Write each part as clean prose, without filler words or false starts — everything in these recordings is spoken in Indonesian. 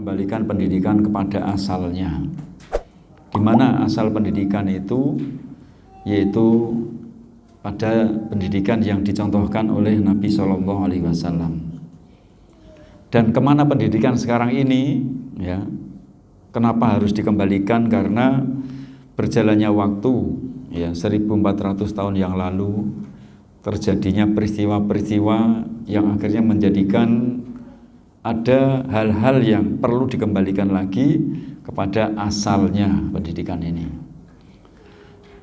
mengembalikan pendidikan kepada asalnya. Di mana asal pendidikan itu yaitu pada pendidikan yang dicontohkan oleh Nabi Shallallahu Alaihi Wasallam. Dan kemana pendidikan sekarang ini? Ya, kenapa harus dikembalikan? Karena berjalannya waktu, ya 1400 tahun yang lalu terjadinya peristiwa-peristiwa yang akhirnya menjadikan ada hal-hal yang perlu dikembalikan lagi kepada asalnya pendidikan ini.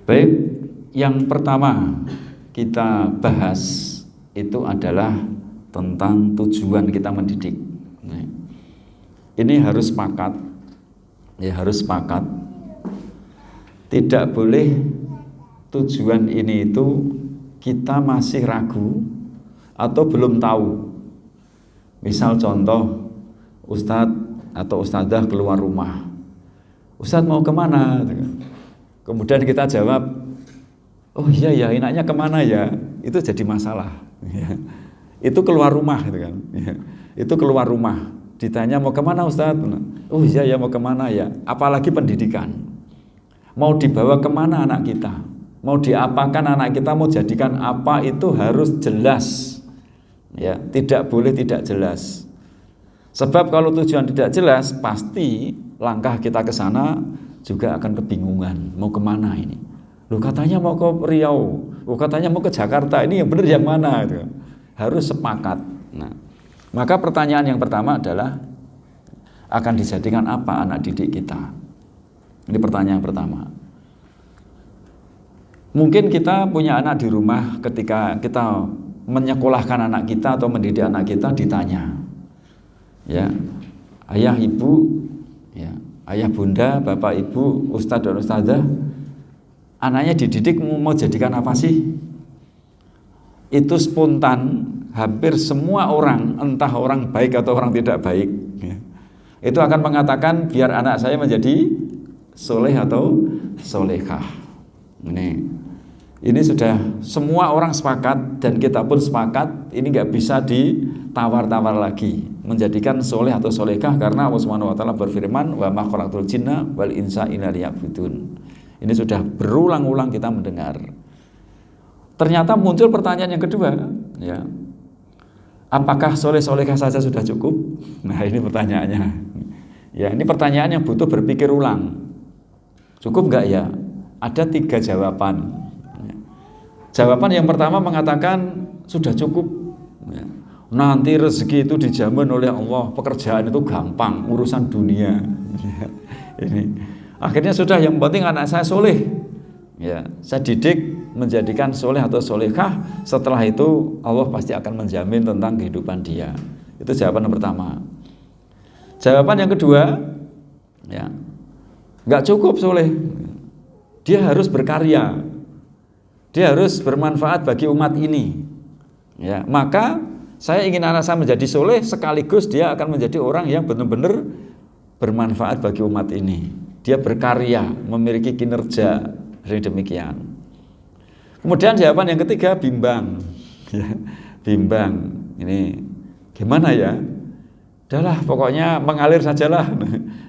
Baik, yang pertama kita bahas itu adalah tentang tujuan kita mendidik. Ini harus sepakat, ya harus sepakat. Tidak boleh tujuan ini itu kita masih ragu atau belum tahu. Misal contoh, Ustadz atau Ustadzah keluar rumah. Ustadz mau kemana? Kemudian kita jawab, oh iya ya, enaknya kemana ya? Itu jadi masalah. Itu keluar rumah, gitu kan? Itu keluar rumah. Ditanya mau kemana Ustadz? Oh iya ya, mau kemana ya? Apalagi pendidikan. Mau dibawa kemana anak kita? Mau diapakan anak kita? Mau jadikan apa? Itu harus jelas. Ya, tidak boleh tidak jelas. Sebab kalau tujuan tidak jelas, pasti langkah kita ke sana juga akan kebingungan. Mau kemana ini? Loh katanya mau ke Riau, loh katanya mau ke Jakarta. Ini yang benar yang mana? Gitu. Harus sepakat. Nah, maka pertanyaan yang pertama adalah akan dijadikan apa anak didik kita? Ini pertanyaan pertama. Mungkin kita punya anak di rumah, ketika kita menyekolahkan anak kita atau mendidik anak kita ditanya, ya ayah ibu, ya ayah bunda, bapak ibu, ustadz dan ustadzah, anaknya dididik mau jadikan apa sih? Itu spontan, hampir semua orang, entah orang baik atau orang tidak baik, ya, itu akan mengatakan biar anak saya menjadi soleh atau solehah. Ini sudah semua orang sepakat dan kita pun sepakat. Ini nggak bisa ditawar-tawar lagi menjadikan soleh atau solehah, karena Allah Subhanahu Wa Taala berfirman, wa ma khalaqtul jinna wal insa illa liya'budun. Ini sudah berulang-ulang kita mendengar. Ternyata muncul pertanyaan yang kedua, ya, apakah soleh solehah saja sudah cukup? Nah ini pertanyaannya. Ya ini pertanyaan yang butuh berpikir ulang. Cukup nggak ya? Ada 3 jawaban. Jawaban yang pertama mengatakan sudah cukup. Nanti rezeki itu dijamin oleh Allah, pekerjaan itu gampang, urusan dunia. Ini akhirnya sudah, yang penting anak saya soleh. Ya, saya didik menjadikan soleh atau solehah. Setelah itu Allah pasti akan menjamin tentang kehidupan dia. Itu jawaban yang pertama. Jawaban yang kedua, ya, nggak cukup soleh. Dia harus berkarya. Dia harus bermanfaat bagi umat ini. Ya, maka saya ingin anak saya menjadi soleh, sekaligus dia akan menjadi orang yang benar-benar bermanfaat bagi umat ini. Dia berkarya, memiliki kinerja, demikian. Kemudian jawaban yang ketiga bimbang. Ya, bimbang. Ini gimana ya? Udahlah, pokoknya mengalir sajalah.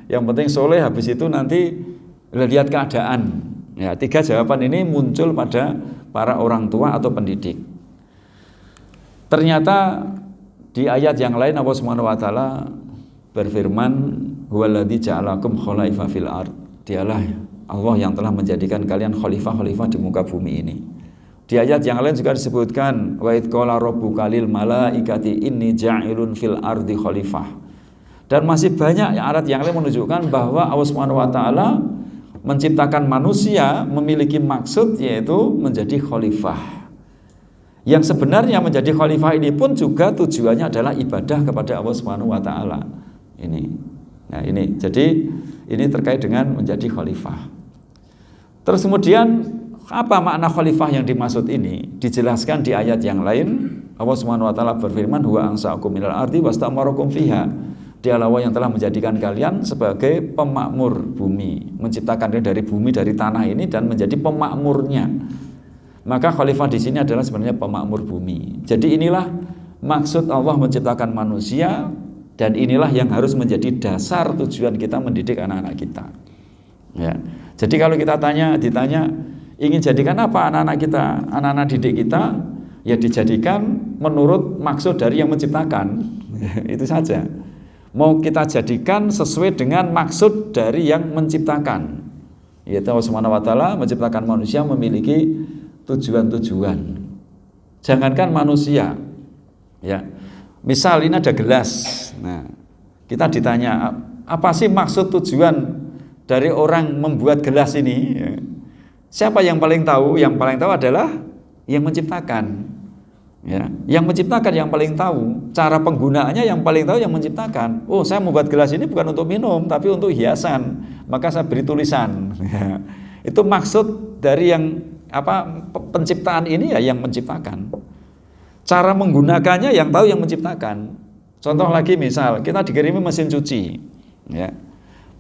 Yang penting soleh, habis itu nanti lihat keadaan. Ya, 3 jawaban ini muncul pada para orang tua atau pendidik. Ternyata di ayat yang lain Allah Subhanahu wa taala berfirman, huwallazi ja'alakum khalaifa fil ard. Dialah Allah yang telah menjadikan kalian khalifah-khalifah di muka bumi ini. Di ayat yang lain juga disebutkan, wa id qala rabbuka lil malaikati inni ja'ilun fil ardi khalifah. Dan masih banyak ayat yang lain menunjukkan bahwa Allah Subhanahu wa taala menciptakan manusia memiliki maksud, yaitu menjadi khalifah. Yang sebenarnya menjadi khalifah ini pun juga tujuannya adalah ibadah kepada Allah Subhanahu wa taala. Ini. Nah, ini. Jadi ini terkait dengan menjadi khalifah. Terus kemudian apa makna khalifah yang dimaksud ini? Dijelaskan di ayat yang lain. Allah Subhanahu wa taala berfirman, huwa ansa'akum minal ardi wastamarakum fiha. Dialah Allah yang telah menjadikan kalian sebagai pemakmur bumi, menciptakan kalian dari bumi, dari tanah ini, dan menjadi pemakmurnya. Maka khalifah di sini adalah sebenarnya pemakmur bumi. Jadi inilah maksud Allah menciptakan manusia Dan inilah yang harus menjadi dasar tujuan kita mendidik anak-anak kita. Ya. Jadi kalau kita ditanya ingin jadikan apa anak-anak kita, anak-anak didik kita, ya dijadikan menurut maksud dari yang menciptakan. Itu saja. Mau kita jadikan sesuai dengan maksud dari yang menciptakan. Yaitu Allah Subhanahu wa taala menciptakan manusia memiliki tujuan-tujuan. Jangankan manusia. Ya. Misal ini ada gelas. Nah, kita ditanya, apa sih maksud tujuan dari orang membuat gelas ini? Ya. Siapa yang paling tahu? Yang paling tahu adalah yang menciptakan. Ya, yang menciptakan yang paling tahu. Cara penggunaannya yang paling tahu yang menciptakan. Oh, saya membuat gelas ini bukan untuk minum, tapi untuk hiasan. Maka saya beri tulisan. Ya. Itu maksud dari yang penciptaan ini ya yang menciptakan. Cara menggunakannya yang tahu yang menciptakan. Contoh lagi misal kita dikirimi mesin cuci. Ya.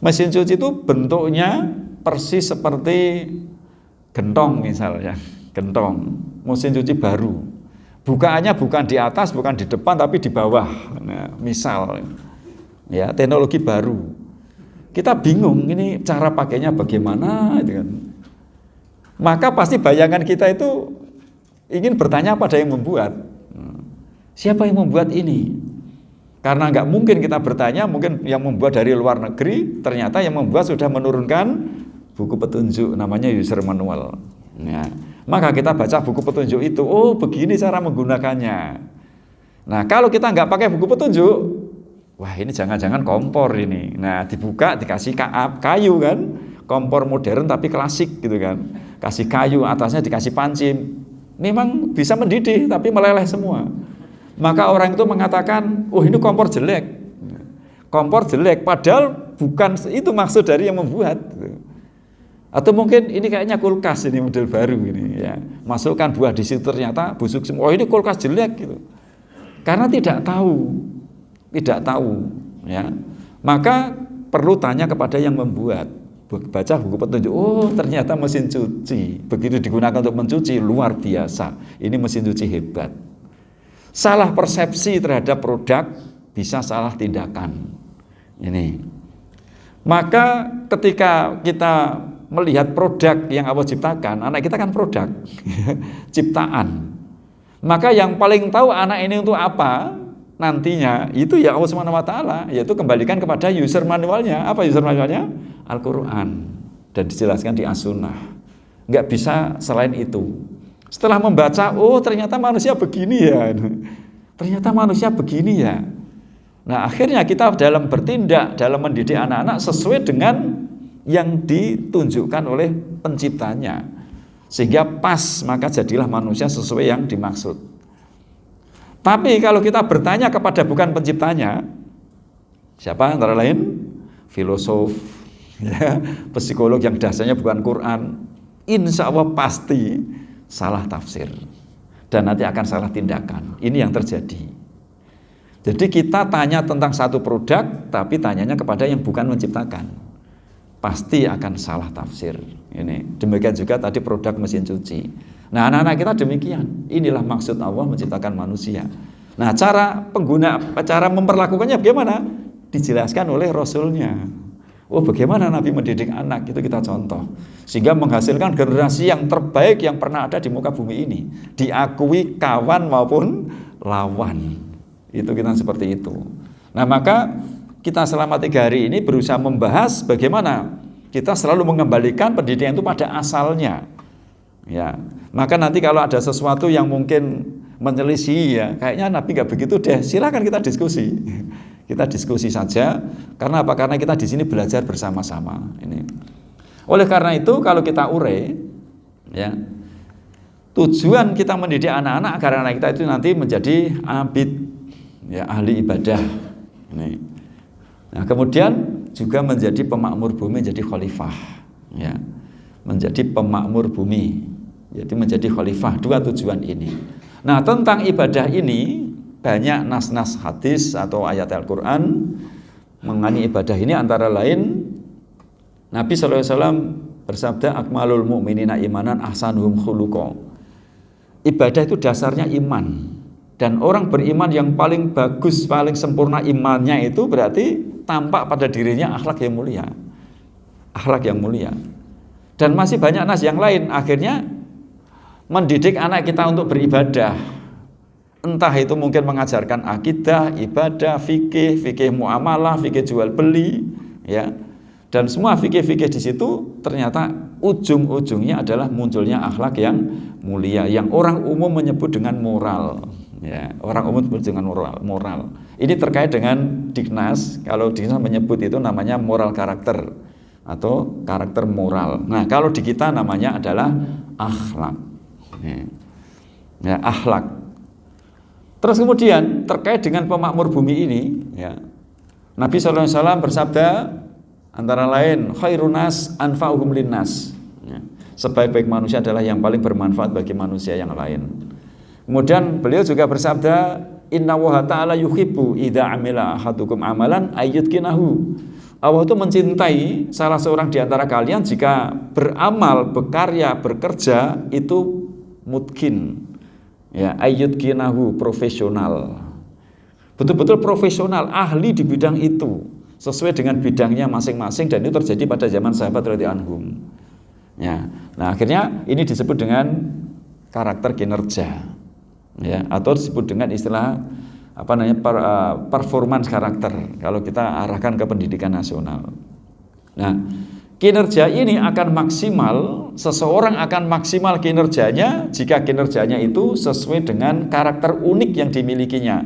Mesin cuci itu bentuknya persis seperti gentong misalnya. Gentong. Mesin cuci baru. Bukaannya bukan di atas, bukan di depan, tapi di bawah. Nah, misal, ya teknologi baru. Kita bingung ini cara pakainya bagaimana, gitu kan. Maka pasti bayangan kita itu ingin bertanya pada yang membuat. Siapa yang membuat ini? Karena nggak mungkin kita bertanya, mungkin yang membuat dari luar negeri, ternyata yang membuat sudah menurunkan buku petunjuk, namanya user manual. Ya. Maka kita baca buku petunjuk itu, oh begini cara menggunakannya. Nah kalau kita nggak pakai buku petunjuk, wah ini jangan-jangan kompor ini. Nah dibuka dikasih kayu kan, kompor modern tapi klasik gitu kan. Kasih kayu, atasnya dikasih panci. Memang bisa mendidih tapi meleleh semua. Maka orang itu mengatakan, oh ini kompor jelek. Kompor jelek, padahal bukan itu maksud dari yang membuat. Atau mungkin ini kayaknya kulkas ini model baru ini ya. Masukkan buah di situ ternyata busuk semua. Oh ini kulkas jelek gitu. Karena tidak tahu ya. Maka perlu tanya kepada yang membuat. Baca buku petunjuk. Oh ternyata mesin cuci begitu digunakan untuk mencuci luar biasa. Ini mesin cuci hebat. Salah persepsi terhadap produk bisa salah tindakan. Ini. Maka ketika kita melihat produk yang Allah ciptakan, anak kita kan produk ciptaan. Maka yang paling tahu anak ini untuk apa nantinya itu ya Allah Subhanahu wa taala, yaitu kembalikan kepada user manualnya. Apa user manualnya? Al-Qur'an, dan dijelaskan di As-Sunnah. Nggak bisa selain itu. Setelah membaca, oh ternyata manusia begini ya. Ternyata manusia begini ya. Nah, akhirnya kita dalam bertindak, dalam mendidik anak-anak sesuai dengan yang ditunjukkan oleh penciptanya, sehingga pas, maka jadilah manusia sesuai yang dimaksud. Tapi kalau kita bertanya kepada bukan penciptanya, siapa antara lain? Filosof, ya, psikolog yang dasarnya bukan Quran, insya Allah pasti salah tafsir dan nanti akan salah tindakan. Ini yang terjadi. Jadi kita tanya tentang satu produk, tapi tanyanya kepada yang bukan menciptakan, pasti akan salah tafsir. Ini demikian juga tadi produk mesin cuci. Nah anak-anak kita demikian. Inilah maksud Allah menciptakan manusia. Nah cara memperlakukannya bagaimana? Dijelaskan oleh Rasulnya. Oh bagaimana Nabi mendidik anak, itu kita contoh. Sehingga menghasilkan generasi yang terbaik yang pernah ada di muka bumi ini. Diakui kawan maupun lawan. Itu kita seperti itu. Nah maka kita selama 3 hari ini berusaha membahas bagaimana kita selalu mengembalikan pendidikan itu pada asalnya. Ya, maka nanti kalau ada sesuatu yang mungkin menyelisih ya, kayaknya Nabi nggak begitu deh, silakan kita diskusi. Kita diskusi saja. Karena apa? Karena kita di sini belajar bersama-sama. Ini. Oleh karena itu kalau kita urei, ya, tujuan kita mendidik anak-anak agar anak kita itu nanti menjadi abid, ya, ahli ibadah. Ini. Nah, kemudian juga menjadi pemakmur bumi, menjadi khalifah, ya. Menjadi pemakmur bumi, jadi menjadi khalifah. 2 tujuan ini. Nah, tentang ibadah ini banyak nas-nas hadis atau ayat Al-Qur'an mengenai ibadah ini, antara lain Nabi SAW bersabda, akmalul mu'minina imanan ahsanuhum khuluqa. Ibadah itu dasarnya iman. Dan orang beriman yang paling bagus, paling sempurna imannya itu berarti tampak pada dirinya akhlak yang mulia. Akhlak yang mulia. Dan masih banyak nas yang lain. Akhirnya mendidik anak kita untuk beribadah. Entah itu mungkin mengajarkan akidah, ibadah, fikih muamalah, fikih jual beli, ya. Dan semua fikih-fikih di situ ternyata ujung-ujungnya adalah munculnya akhlak yang mulia, yang orang umum menyebut dengan moral. Ya, orang umum menyebut dengan moral. Ini terkait dengan Dignas. Kalau Dignas menyebut itu namanya moral karakter atau karakter moral. Nah, kalau di kita namanya adalah akhlak. Ya, akhlak. Terus kemudian terkait dengan pemakmur bumi ini, ya, Nabi SAW bersabda antara lain khairunas anfa'uhum linnas, ya, sebaik-baik manusia adalah yang paling bermanfaat bagi manusia yang lain. Kemudian beliau juga bersabda inna wa ta'ala yuhibbu idza amila ahadukum amalan ayyudkinahu. Allah itu mencintai salah seorang di antara kalian jika beramal, berkarya, bekerja itu mutkin. Ya, ayyudkinahu, profesional. Betul-betul profesional, ahli di bidang itu, sesuai dengan bidangnya masing-masing, dan itu terjadi pada zaman sahabat radhiyallahu anhum. Ya. Nah, akhirnya ini disebut dengan karakter kinerja. Ya, atau disebut dengan istilah performance karakter kalau kita arahkan ke pendidikan nasional. Nah, kinerja ini akan maksimal, seseorang akan maksimal kinerjanya jika kinerjanya itu sesuai dengan karakter unik yang dimilikinya,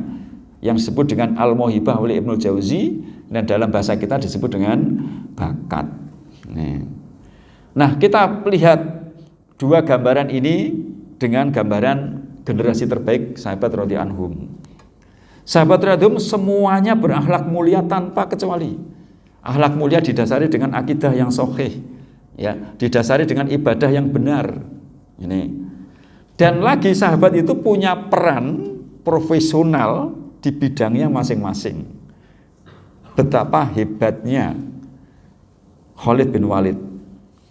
yang disebut dengan al-mauhibah oleh Ibnu Jauzi, dan dalam bahasa kita disebut dengan bakat. Nah, kita lihat dua gambaran ini dengan gambaran generasi terbaik sahabat radhiyallahu anhum. Sahabat radhiyallahu anhum semuanya berakhlak mulia tanpa kecuali. Akhlak mulia didasari dengan akidah yang sahih, ya, didasari dengan ibadah yang benar. Ini. Dan lagi sahabat itu punya peran profesional di bidangnya masing-masing. Betapa hebatnya Khalid bin Walid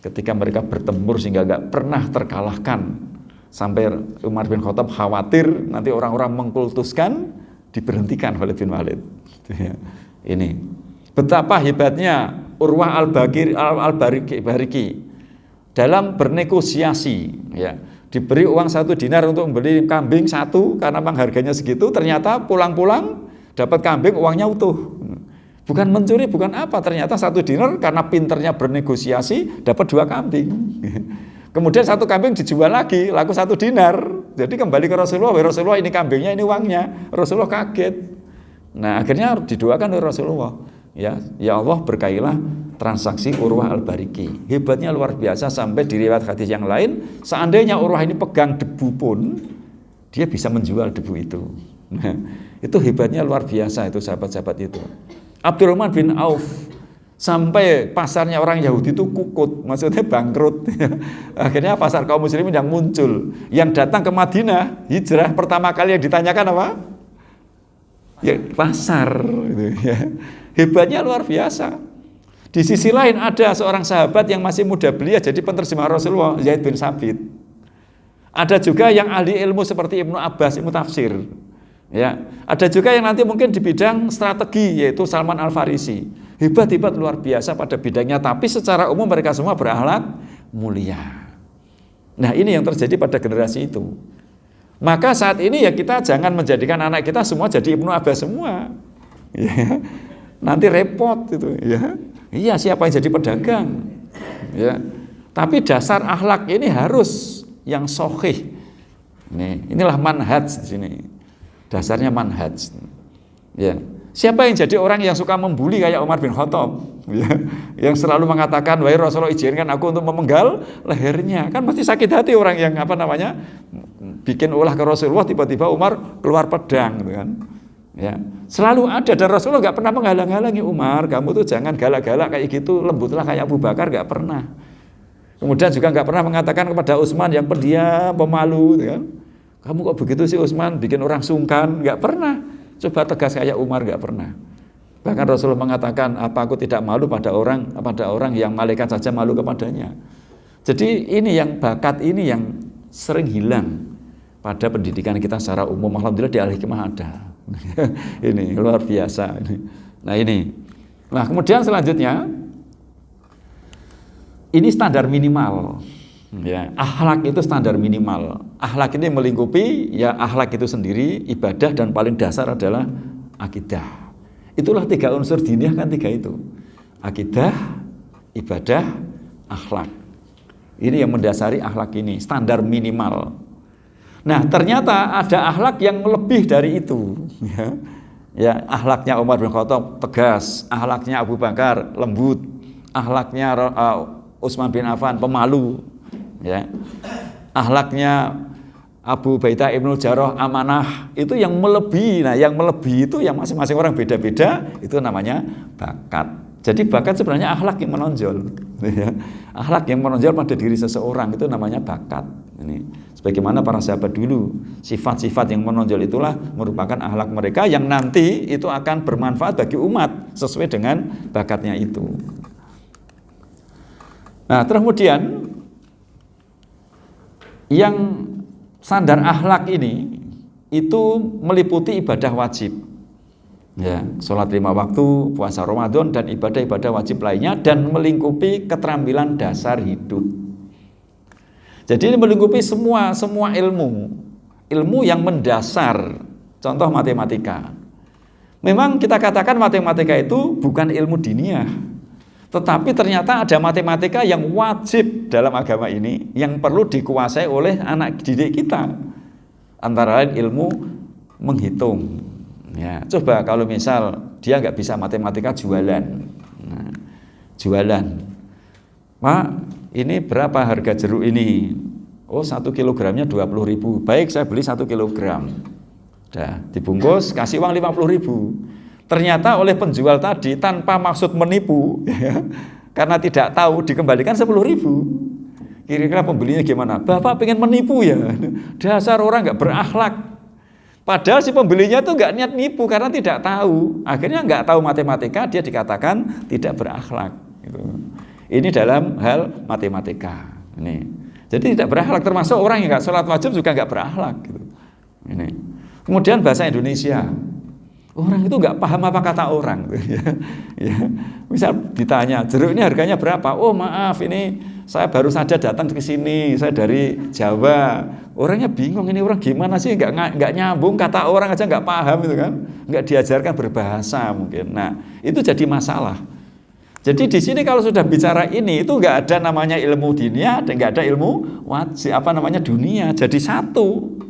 ketika mereka bertempur sehingga gak pernah terkalahkan, sampai Umar bin Khattab khawatir nanti orang-orang mengkultuskan, diberhentikan Khalid bin Walid. Ini betapa hebatnya Urwah al-Bariki dalam bernegosiasi, ya, diberi uang 1 dinar untuk membeli kambing 1 karena memang harganya segitu, ternyata pulang-pulang dapat kambing uangnya utuh. Bukan mencuri, bukan apa, ternyata 1 dinar karena pinternya bernegosiasi dapat 2 kambing. Kemudian 1 kambing dijual lagi, laku 1 dinar. Jadi kembali ke Rasulullah, Rasulullah ini kambingnya, ini uangnya. Rasulullah kaget. Nah, akhirnya didoakan oleh Rasulullah. Ya Allah, berkailah transaksi Urwah al-Bariki. Hebatnya luar biasa, sampai di riwayat hadis yang lain, seandainya Urwah ini pegang debu pun, dia bisa menjual debu itu. Nah, itu hebatnya luar biasa itu sahabat-sahabat itu. Abdurrahman bin Auf, sampai pasarnya orang Yahudi itu kukut, maksudnya bangkrut. Akhirnya pasar kaum muslimin yang muncul, yang datang ke Madinah, hijrah pertama kali yang ditanyakan apa? Ya, pasar. Gitu, ya. Hebatnya luar biasa. Di sisi lain ada seorang sahabat yang masih muda belia jadi penerjemah Rasulullah, Zaid bin Sabit. Ada juga yang ahli ilmu seperti Ibnu Abbas, ilmu tafsir. Ya, ada juga yang nanti mungkin di bidang strategi, yaitu Salman Al-Farisi. Hebat-hebat luar biasa pada bidangnya, tapi secara umum mereka semua berakhlak mulia. Nah, ini yang terjadi pada generasi itu. Maka saat ini ya kita jangan menjadikan anak kita semua jadi Ibnu Abbas semua. Ya. Nanti repot itu, ya. Iya, siapa yang jadi pedagang? Ya. Tapi dasar akhlak ini harus yang sahih. Inilah manhaj di sini. Dasarnya manhaj. Ya. Siapa yang jadi orang yang suka membuli kayak Umar bin Khattab, ya, yang selalu mengatakan, wahai Rasulullah, izinkan aku untuk memenggal lehernya. Kan pasti sakit hati orang yang bikin ulah ke Rasulullah, tiba-tiba Umar keluar pedang, gitu kan. Ya, selalu ada, dan Rasulullah nggak pernah menghalang-halangi Umar, kamu tuh jangan galak-galak kayak gitu, lembutlah kayak Abu Bakar, nggak pernah. Kemudian juga nggak pernah mengatakan kepada Utsman yang pendiam, pemalu, gitu kan. Kamu kok begitu sih Utsman, bikin orang sungkan, nggak pernah. Coba tegas kayak Umar, nggak pernah. Bahkan Rasulullah mengatakan, apa aku tidak malu pada orang yang malaikat saja malu kepadanya. Jadi ini yang bakat ini yang sering hilang. pada pendidikan kita secara umum. Alhamdulillah di Al-Hikmah ada. Ini luar biasa. Nah ini. Nah kemudian selanjutnya, ini standar minimal. Ya, akhlak itu standar minimal. Akhlak ini melingkupi ya akhlak itu sendiri, ibadah, dan paling dasar adalah akidah. Itulah 3 unsur diniyah kan 3 itu. Akidah, ibadah, akhlak. Ini yang mendasari akhlak ini, standar minimal. Nah, ternyata ada akhlak yang lebih dari itu. Ya, akhlaknya Umar bin Khattab tegas, akhlaknya Abu Bakar lembut, akhlaknya Utsman bin Affan pemalu. Ya, akhlaknya Abu Ubaidah Ibnul Jarrah amanah. Itu yang melebihi. Nah, yang melebihi itu yang masing-masing orang beda-beda, itu namanya bakat. Jadi bakat sebenarnya akhlak yang menonjol. Akhlak yang menonjol pada diri seseorang itu namanya bakat. Ini sebagaimana para sahabat dulu, sifat-sifat yang menonjol itulah merupakan akhlak mereka yang nanti itu akan bermanfaat bagi umat sesuai dengan bakatnya itu. Nah, kemudian yang standar akhlak ini itu meliputi ibadah wajib. Ya, sholat 5 waktu, puasa Ramadan, dan ibadah-ibadah wajib lainnya, dan melingkupi keterampilan dasar hidup. Jadi ini melingkupi semua ilmu yang mendasar. Contoh matematika. Memang kita katakan matematika itu bukan ilmu diniyah, tetapi ternyata ada matematika yang wajib dalam agama ini, yang perlu dikuasai oleh anak didik kita. Antara lain ilmu menghitung. Ya, coba kalau misal dia nggak bisa matematika jualan. Nah, jualan. Pak, ini berapa harga jeruk ini? Oh, 1 kilogramnya 20.000. Baik, saya beli 1 kilogram. Dah, dibungkus, kasih uang 50.000. Ternyata oleh penjual tadi tanpa maksud menipu, ya, karena tidak tahu dikembalikan 10.000. Kira-kira pembelinya gimana? Bapak pengen menipu ya? Dasar orang nggak berakhlak. Padahal si pembelinya tuh nggak niat nipu karena tidak tahu. Akhirnya nggak tahu matematika, dia dikatakan tidak berakhlak. Gitu. Ini dalam hal matematika. Ini. Jadi tidak berakhlak, termasuk orang yang nggak sholat wajib juga nggak berakhlak. Gitu. Ini. Kemudian bahasa Indonesia. Orang itu nggak paham apa kata orang. Ya. Misal ditanya, jeruk ini harganya berapa? Oh maaf, ini saya baru saja datang ke sini, saya dari Jawa. Orangnya bingung, ini orang gimana sih, nggak nyambung, kata orang aja nggak paham itu kan, nggak diajarkan berbahasa mungkin. Nah itu jadi masalah. Jadi di sini kalau sudah bicara ini, itu nggak ada namanya ilmu diniyah, nggak ada ilmu wajib, dunia. Jadi satu.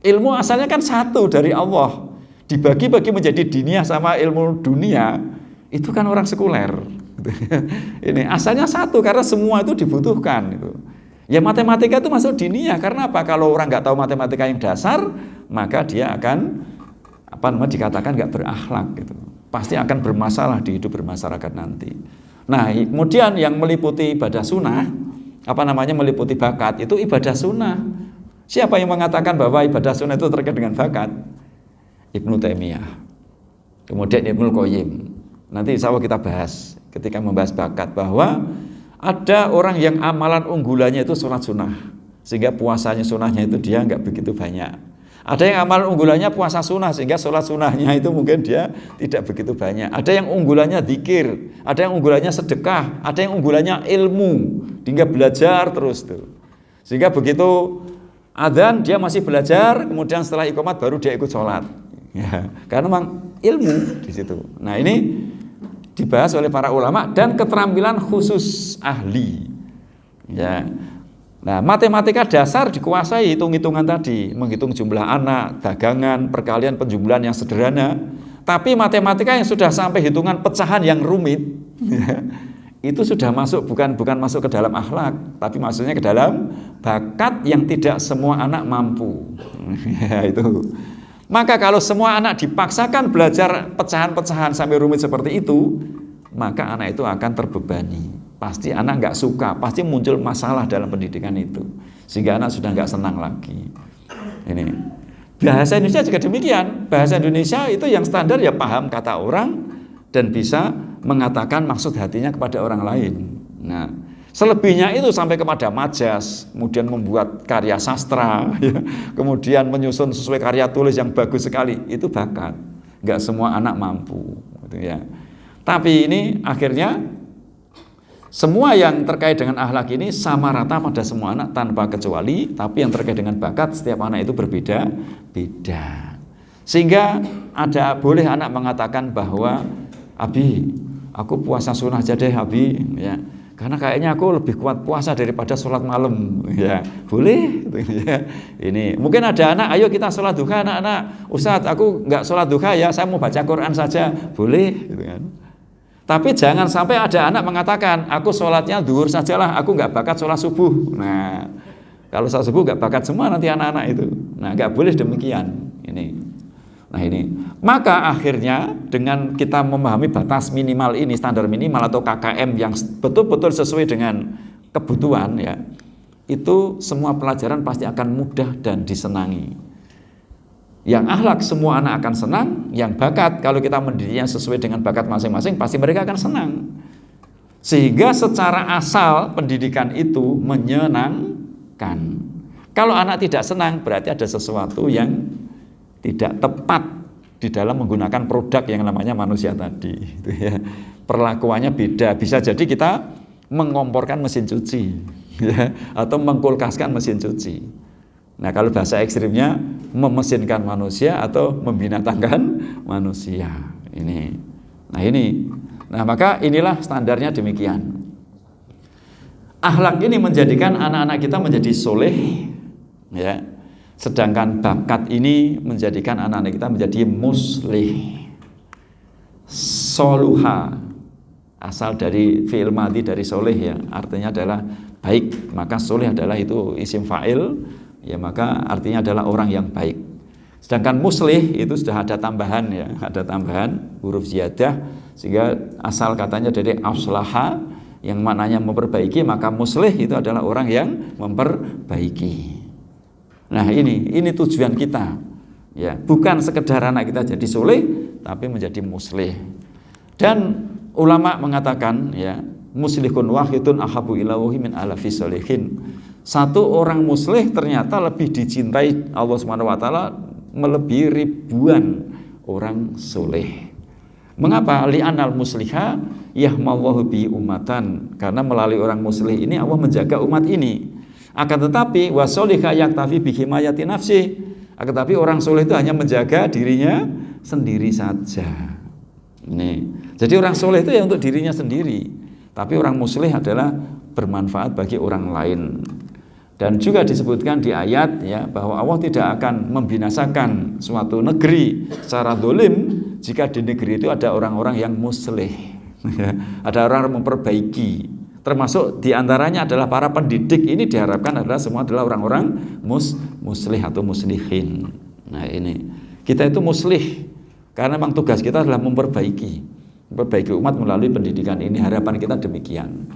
Ilmu asalnya kan satu dari Allah. Dibagi-bagi menjadi diniyah sama ilmu dunia, itu kan orang sekuler. Ini asalnya satu karena semua itu dibutuhkan. Gitu. Ya matematika itu masuk diniyah karena apa? Kalau orang nggak tahu matematika yang dasar, maka dia akan dikatakan nggak berakhlak. Gitu. Pasti akan bermasalah di hidup bermasyarakat nanti. Nah, kemudian yang meliputi ibadah sunnah, meliputi bakat itu ibadah sunnah. Siapa yang mengatakan bahwa ibadah sunnah itu terkait dengan bakat? Ibnu Taimiyah, kemudian Ibnul Qayyim. Nanti insya Allah kita bahas ketika membahas bakat bahwa ada orang yang amalan unggulannya itu sholat sunnah, sehingga puasanya sunnahnya itu dia nggak begitu banyak. Ada yang amalan unggulannya puasa sunnah, sehingga sholat sunnahnya itu mungkin dia tidak begitu banyak. Ada yang unggulannya dzikir, ada yang unggulannya sedekah, ada yang unggulannya ilmu, hingga belajar terus tuh. Sehingga begitu adzan dia masih belajar, kemudian setelah iqamat baru dia ikut sholat. Ya, karena memang ilmu di situ. Nah ini dibahas oleh para ulama dan keterampilan khusus ahli. Ya, nah matematika dasar dikuasai hitung-hitungan tadi, menghitung jumlah anak, dagangan, perkalian, penjumlahan yang sederhana. Tapi matematika yang sudah sampai hitungan pecahan yang rumit, ya, itu sudah masuk bukan masuk ke dalam akhlak, tapi maksudnya ke dalam bakat yang tidak semua anak mampu. Ya, itu. Maka kalau semua anak dipaksakan belajar pecahan-pecahan sampai rumit seperti itu, maka anak itu akan terbebani. Pasti anak nggak suka, pasti muncul masalah dalam pendidikan itu, sehingga anak sudah nggak senang lagi. Ini bahasa Indonesia juga demikian. Bahasa Indonesia itu yang standar ya paham kata orang dan bisa mengatakan maksud hatinya kepada orang lain. Nah, Selebihnya itu sampai kepada majas, kemudian membuat karya sastra, ya, kemudian menyusun sesuai karya tulis yang bagus sekali, itu bakat. Nggak semua anak mampu, gitu ya. Tapi ini akhirnya semua yang terkait dengan akhlak ini sama rata pada semua anak tanpa kecuali, tapi yang terkait dengan bakat setiap anak itu berbeda-beda. Sehingga boleh anak mengatakan bahwa Abi, aku puasa sunnah aja deh Abi, ya. Karena kayaknya aku lebih kuat puasa daripada sholat malam, ya boleh, ya. Ini mungkin ada anak, ayo kita sholat duha anak-anak. Ustadz, aku nggak sholat duha ya, saya mau baca Quran saja, boleh, gitu kan. Tapi jangan sampai ada anak mengatakan, aku sholatnya duhur sajalah, aku nggak bakat sholat subuh. Nah, kalau sholat subuh nggak bakat semua nanti anak-anak itu. Nah, nggak boleh demikian. Ini, maka akhirnya dengan kita memahami batas minimal ini, standar minimal atau KKM yang betul-betul sesuai dengan kebutuhan, ya, itu semua pelajaran pasti akan mudah dan disenangi. Yang akhlak semua anak akan senang, yang bakat kalau kita mendidiknya sesuai dengan bakat masing-masing pasti mereka akan senang. Sehingga secara asal pendidikan itu menyenangkan. Kalau anak tidak senang berarti ada sesuatu yang tidak tepat di dalam menggunakan produk yang namanya manusia tadi, gitu ya. Perlakuannya beda. Bisa jadi kita mengomporkan mesin cuci, ya, atau mengkulkaskan mesin cuci. Nah, kalau bahasa ekstrimnya memesinkan manusia atau membinatangkan manusia. Nah, maka inilah standarnya demikian. Akhlak ini menjadikan anak-anak kita menjadi soleh, ya. Sedangkan bakat ini menjadikan anak-anak kita menjadi muslih. Soluha, asal dari fi'il madhi dari soleh, ya, artinya adalah baik. Maka soleh adalah itu isim fa'il, ya, maka artinya adalah orang yang baik. Sedangkan muslih itu sudah ada tambahan, ya, ada tambahan huruf ziyadah, sehingga asal katanya dari aslaha yang maknanya memperbaiki, maka muslih itu adalah orang yang memperbaiki. Nah, ini tujuan kita, ya, bukan sekedar anak kita jadi soleh, tapi menjadi muslih. Dan ulama mengatakan, ya, muslihun wahidun ahabu ilahi min alafi solihin. Satu orang muslih ternyata lebih dicintai Allah SWT melebihi ribuan orang soleh. Mengapa? Li'anal musliha yahmallahu bi umatan. Karena melalui orang muslih ini Allah menjaga umat ini. Akan tetapi wasolihah yaktafi bihimayati nafsi. Akan tetapi orang soleh itu hanya menjaga dirinya sendiri saja. Jadi orang soleh itu ya untuk dirinya sendiri. Tapi orang muslih adalah bermanfaat bagi orang lain. Dan juga disebutkan di ayat, ya, bahwa Allah tidak akan membinasakan suatu negeri secara dolim jika di negeri itu ada orang-orang yang muslih, ada orang yang memperbaiki. Termasuk diantaranya adalah para pendidik. Ini diharapkan adalah semua adalah orang-orang muslih atau muslihin. Nah, ini kita itu muslih karena memang tugas kita adalah memperbaiki umat melalui pendidikan ini. Harapan kita demikian.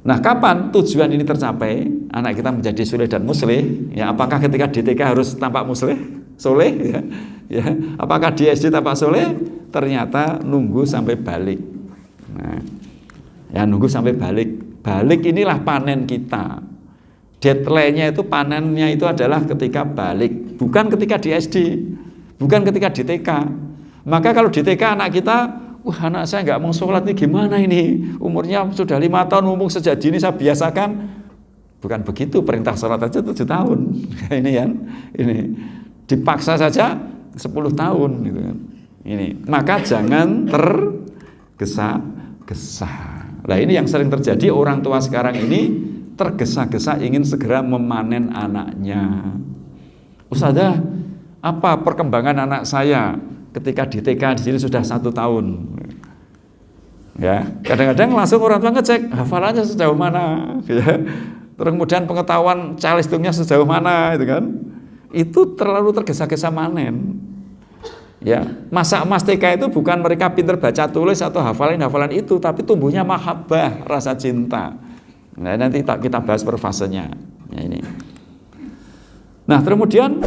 Nah, kapan tujuan ini tercapai? Anak kita menjadi soleh dan muslih, ya, apakah ketika di TK harus tampak soleh, ya? Apakah di SD tampak soleh? Ternyata nunggu sampai balik. Nah, ya, nunggu sampai balik inilah panen kita. Deadline-nya itu, panennya itu adalah ketika balik, bukan ketika di SD, bukan ketika di TK. Maka kalau di TK anak kita, anak saya nggak mau sholat nih, gimana ini? Umurnya sudah 5 tahun, mumpung sejak dini saya biasakan. Bukan begitu, perintah sholat aja 7 tahun. Ini dipaksa saja 10 tahun, gitu kan. Maka jangan tergesa-gesa. Nah, ini yang sering terjadi, orang tua sekarang ini tergesa-gesa ingin segera memanen anaknya. Ustazah, apa perkembangan anak saya ketika di TK di sini sudah 1 tahun? Ya, kadang-kadang langsung orang tua ngecek hafalannya sejauh mana, ya. Terus kemudian pengetahuan calistungnya sejauh mana, itu kan? Itu terlalu tergesa-gesa manen. Ya, masa emas TK itu bukan mereka pintar baca tulis atau hafalan itu, tapi tumbuhnya mahabbah, rasa cinta. Nah, nanti kita bahas per fasenya. Ya, ini. Nah, kemudian